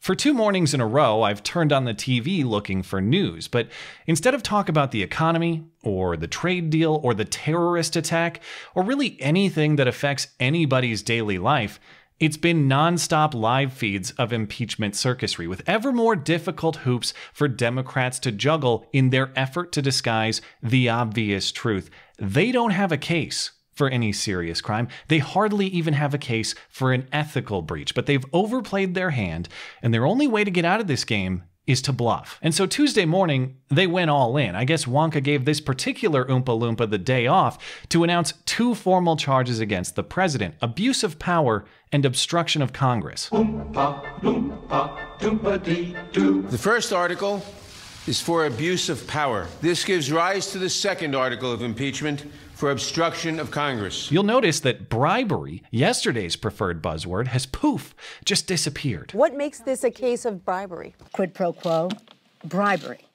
For 2 mornings in a row, I've turned on the TV looking for news, but instead of talk about the economy, or the trade deal, or the terrorist attack, or really anything that affects anybody's daily life, it's been non-stop live feeds of impeachment circusry, with ever more difficult hoops for Democrats to juggle in their effort to disguise the obvious truth. They don't have a case for any serious crime. They hardly even have a case for an ethical breach, but they've overplayed their hand, and their only way to get out of this game is to bluff. And so Tuesday morning, they went all in. I guess Wonka gave this particular Oompa Loompa the day off to announce 2 formal charges against the president: abuse of power and obstruction of Congress. Oompa Loompa Doompa-dee-doo. The first article is for abuse of power. This gives rise to the second article of impeachment, for obstruction of Congress. You'll notice that bribery, yesterday's preferred buzzword, has poof, just disappeared. What makes this a case of bribery? Quid pro quo, bribery.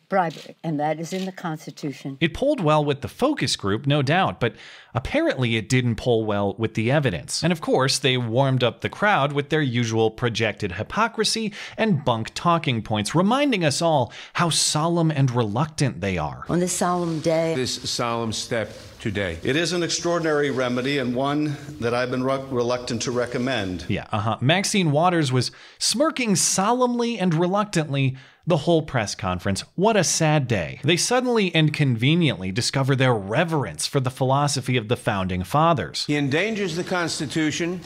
Bribery, and that is in the Constitution. It polled well with the focus group, no doubt, but apparently it didn't poll well with the evidence. And of course, they warmed up the crowd with their usual projected hypocrisy and bunk talking points, reminding us all how solemn and reluctant they are. On this solemn day, This solemn step today. It is an extraordinary remedy and one that I've been reluctant to recommend. Yeah, Maxine Waters was smirking solemnly and reluctantly the whole press conference. What a sad day. They suddenly and conveniently discover their reverence for the philosophy of the Founding Fathers. He endangers the Constitution.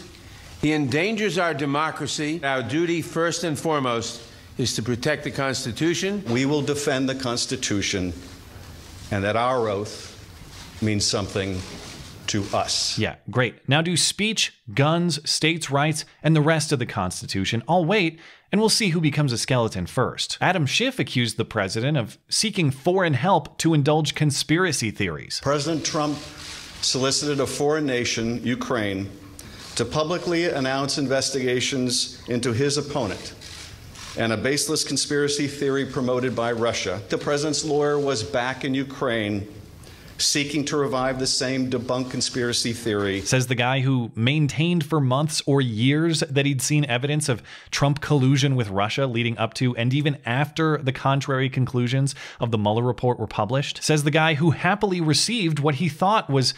He endangers our democracy. Our duty, first and foremost, is to protect the Constitution. We will defend the Constitution, and that our oath means something to us. Yeah, great. Now do speech, guns, states' rights, and the rest of the Constitution. I'll wait, and we'll see who becomes a skeleton first. Adam Schiff accused the president of seeking foreign help to indulge conspiracy theories. President Trump solicited a foreign nation, Ukraine, to publicly announce investigations into his opponent and a baseless conspiracy theory promoted by Russia. The president's lawyer was back in Ukraine seeking to revive the same debunked conspiracy theory. Says the guy who maintained for months or years that he'd seen evidence of Trump collusion with Russia leading up to and even after the contrary conclusions of the Mueller report were published. Says the guy who happily received what he thought was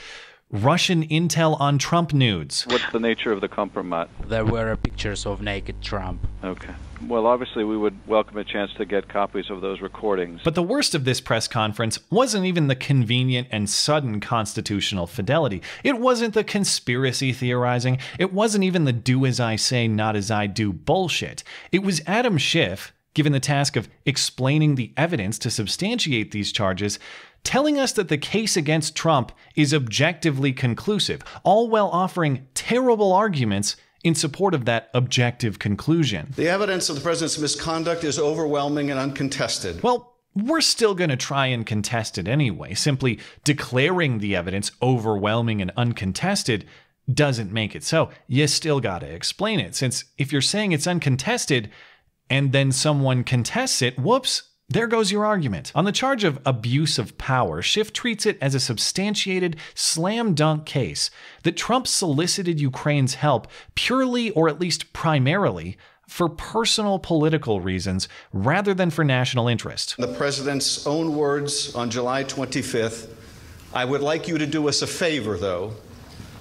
Russian intel on Trump nudes. What's the nature of the compromise? There were pictures of naked Trump. Okay. Well, obviously, we would welcome a chance to get copies of those recordings. But the worst of this press conference wasn't even the convenient and sudden constitutional fidelity. It wasn't the conspiracy theorizing. It wasn't even the do as I say, not as I do bullshit. It was Adam Schiff, given the task of explaining the evidence to substantiate these charges, telling us that the case against Trump is objectively conclusive, all while offering terrible arguments in support of that objective conclusion. The evidence of the president's misconduct is overwhelming and uncontested. Well, we're still going to try and contest it anyway. Simply declaring the evidence overwhelming and uncontested doesn't make it so. You still got to explain it, since if you're saying it's uncontested and then someone contests it, whoops, there goes your argument. On the charge of abuse of power, Schiff treats it as a substantiated, slam-dunk case that Trump solicited Ukraine's help purely, or at least primarily, for personal political reasons rather than for national interest. The president's own words on July 25th, "I would like you to do us a favor, though,"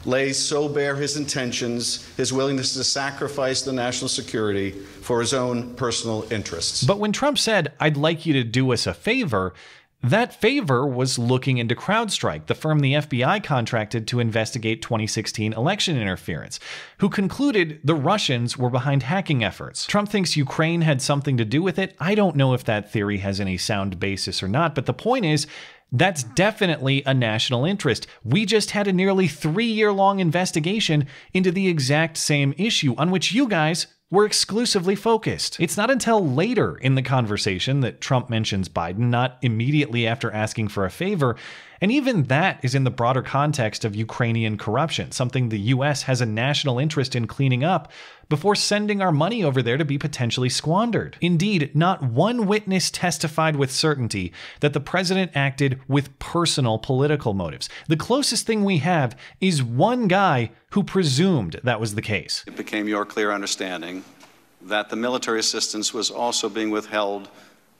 lays so bare his intentions, his willingness to sacrifice the national security for his own personal interests. But when Trump said, "I'd like you to do us a favor," that favor was looking into CrowdStrike, the firm the FBI contracted to investigate 2016 election interference, who concluded the Russians were behind hacking efforts. Trump thinks Ukraine had something to do with it. I don't know if that theory has any sound basis or not, but the point is, that's definitely a national interest. We just had a nearly 3-year-long investigation into the exact same issue on which you guys were exclusively focused. It's not until later in the conversation that Trump mentions Biden, not immediately after asking for a favor, and even that is in the broader context of Ukrainian corruption, something the US has a national interest in cleaning up before sending our money over there to be potentially squandered. Indeed, not one witness testified with certainty that the president acted with personal political motives. The closest thing we have is one guy who presumed that was the case. It became your clear understanding that the military assistance was also being withheld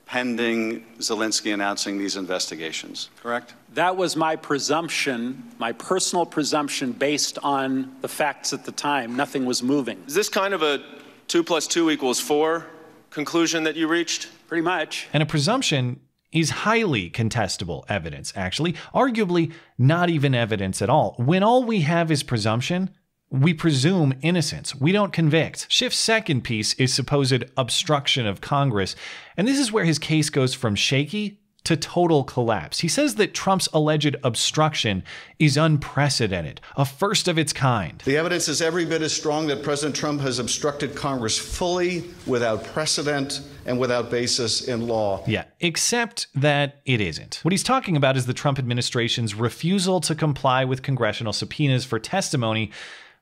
pending Zelensky announcing these investigations, correct? That was my presumption, my personal presumption based on the facts at the time. Nothing was moving. Is this kind of a 2 + 2 = 4 conclusion that you reached? Pretty much. And a presumption is highly contestable evidence, actually. Arguably, not even evidence at all. When all we have is presumption, we presume innocence. We don't convict. Schiff's second piece is supposed obstruction of Congress, and this is where his case goes from shaky to total collapse. He says that Trump's alleged obstruction is unprecedented, a first of its kind. The evidence is every bit as strong that President Trump has obstructed Congress fully, without precedent, and without basis in law. Yeah, except that it isn't. What he's talking about is the Trump administration's refusal to comply with congressional subpoenas for testimony.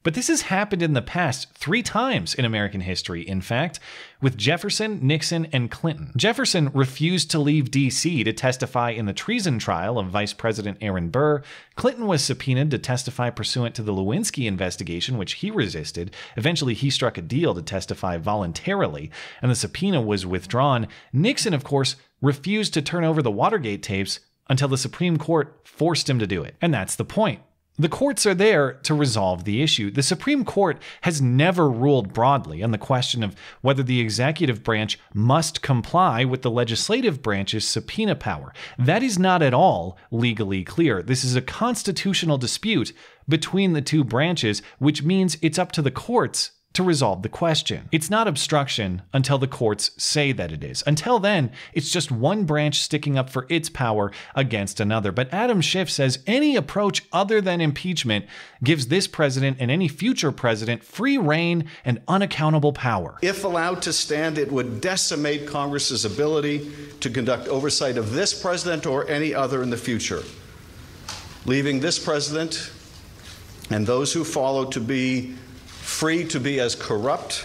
But this has happened in the past 3 times in American history, in fact, with Jefferson, Nixon, and Clinton. Jefferson refused to leave D.C. to testify in the treason trial of Vice President Aaron Burr. Clinton was subpoenaed to testify pursuant to the Lewinsky investigation, which he resisted. Eventually, he struck a deal to testify voluntarily, and the subpoena was withdrawn. Nixon, of course, refused to turn over the Watergate tapes until the Supreme Court forced him to do it. And that's the point. The courts are there to resolve the issue. The Supreme Court has never ruled broadly on the question of whether the executive branch must comply with the legislative branch's subpoena power. That is not at all legally clear. This is a constitutional dispute between the two branches, which means it's up to the courts to resolve the question. It's not obstruction until the courts say that it is. Until then, it's just one branch sticking up for its power against another. But Adam Schiff says any approach other than impeachment gives this president and any future president free rein and unaccountable power. If allowed to stand, it would decimate Congress's ability to conduct oversight of this president or any other in the future, leaving this president and those who follow to be free to be as corrupt,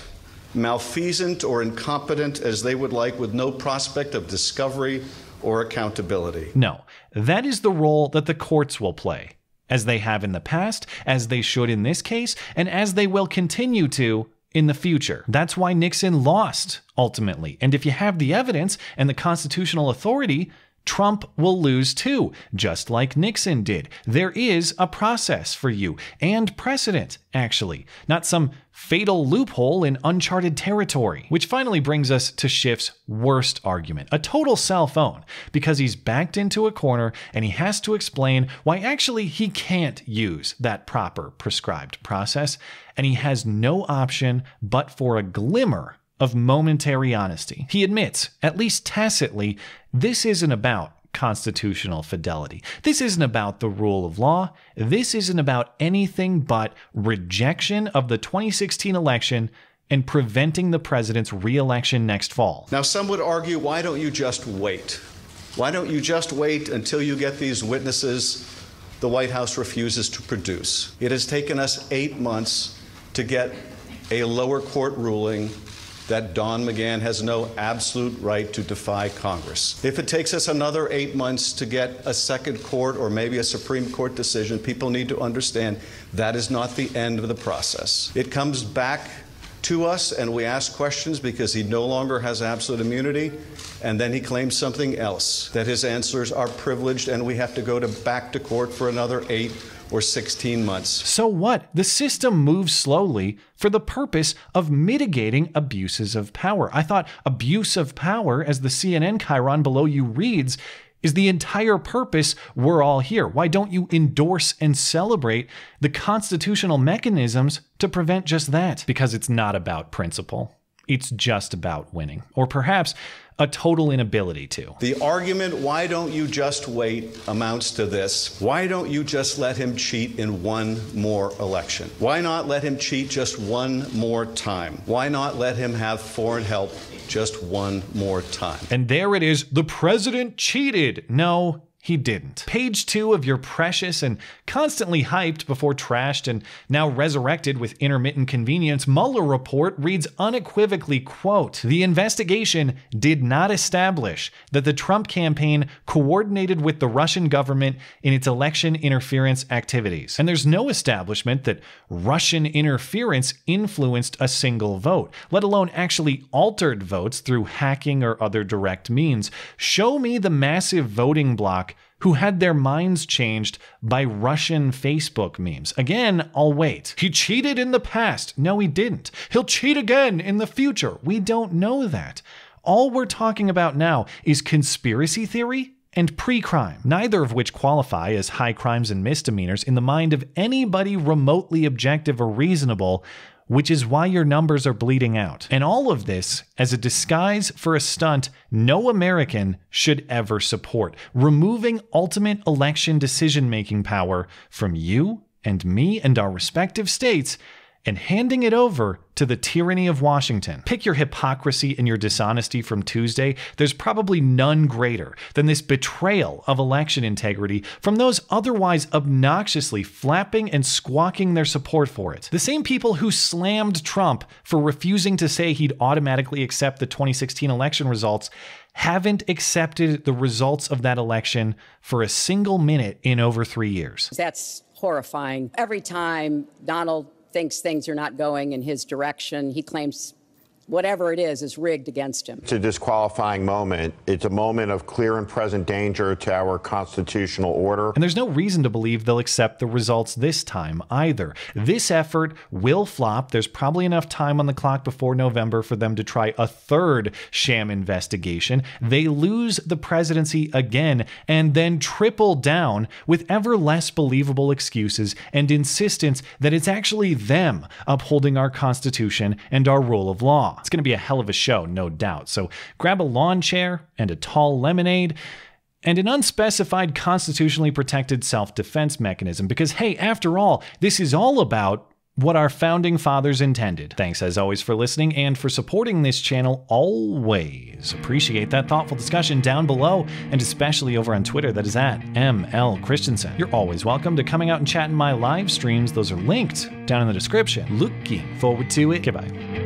malfeasant, or incompetent as they would like, with no prospect of discovery or accountability. No, that is the role that the courts will play, as they have in the past, as they should in this case, and as they will continue to in the future. That's why Nixon lost, ultimately. And if you have the evidence and the constitutional authority, Trump will lose too, just like Nixon did. There is a process for you, and precedent, actually, not some fatal loophole in uncharted territory. Which finally brings us to Schiff's worst argument, a total cell phone, because he's backed into a corner and he has to explain why actually he can't use that proper prescribed process, and he has no option but for a glimmer of momentary honesty. He admits, at least tacitly, this isn't about constitutional fidelity. This isn't about the rule of law. This isn't about anything but rejection of the 2016 election and preventing the president's re-election next fall. Now, some would argue, why don't you just wait? Why don't you just wait until you get these witnesses the White House refuses to produce? It has taken us 8 months to get a lower court ruling that Don McGahn has no absolute right to defy Congress. If it takes us another 8 months to get a second court or maybe a Supreme Court decision, people need to understand that is not the end of the process. It comes back to us and we ask questions because he no longer has absolute immunity, and then he claims something else, that his answers are privileged and we have to go back to court for another 8 or 16 months. So what? The system moves slowly for the purpose of mitigating abuses of power. I thought abuse of power, as the CNN chyron below you reads, is the entire purpose we're all here. Why don't you endorse and celebrate the constitutional mechanisms to prevent just that? Because it's not about principle. It's just about winning. Or perhaps a total inability to. The argument, why don't you just wait, amounts to this. Why don't you just let him cheat in one more election? Why not let him cheat just one more time? Why not let him have foreign help just one more time? And there it is. The president cheated. No, he didn't. Page 2 of your precious and constantly hyped before trashed and now resurrected with intermittent convenience Mueller report reads unequivocally, quote, "The investigation did not establish that the Trump campaign coordinated with the Russian government in its election interference activities." And there's no establishment that Russian interference influenced a single vote, let alone actually altered votes through hacking or other direct means. Show me the massive voting bloc who had their minds changed by Russian Facebook memes. Again, I'll wait. He cheated in the past. No, he didn't. He'll cheat again in the future. We don't know that. All we're talking about now is conspiracy theory and pre-crime, neither of which qualify as high crimes and misdemeanors in the mind of anybody remotely objective or reasonable, which is why your numbers are bleeding out. And all of this as a disguise for a stunt no American should ever support, removing ultimate election decision-making power from you and me and our respective states and handing it over to the tyranny of Washington. Pick your hypocrisy and your dishonesty from Tuesday. There's probably none greater than this betrayal of election integrity from those otherwise obnoxiously flapping and squawking their support for it. The same people who slammed Trump for refusing to say he'd automatically accept the 2016 election results haven't accepted the results of that election for a single minute in over 3 years. That's horrifying. Every time Donald thinks things are not going in his direction, he claims whatever it is rigged against him. It's a disqualifying moment. It's a moment of clear and present danger to our constitutional order. And there's no reason to believe they'll accept the results this time either. This effort will flop. There's probably enough time on the clock before November for them to try a third sham investigation. They lose the presidency again and then triple down with ever less believable excuses and insistence that it's actually them upholding our Constitution and our rule of law. It's going to be a hell of a show, no doubt. So grab a lawn chair and a tall lemonade and an unspecified constitutionally protected self-defense mechanism because, hey, after all, this is all about what our founding fathers intended. Thanks as always for listening and for supporting this channel always. Appreciate that thoughtful discussion down below and especially over on Twitter. That is at ML Christiansen. You're always welcome to coming out and chatting my live streams. Those are linked down in the description. Looking forward to it. Goodbye.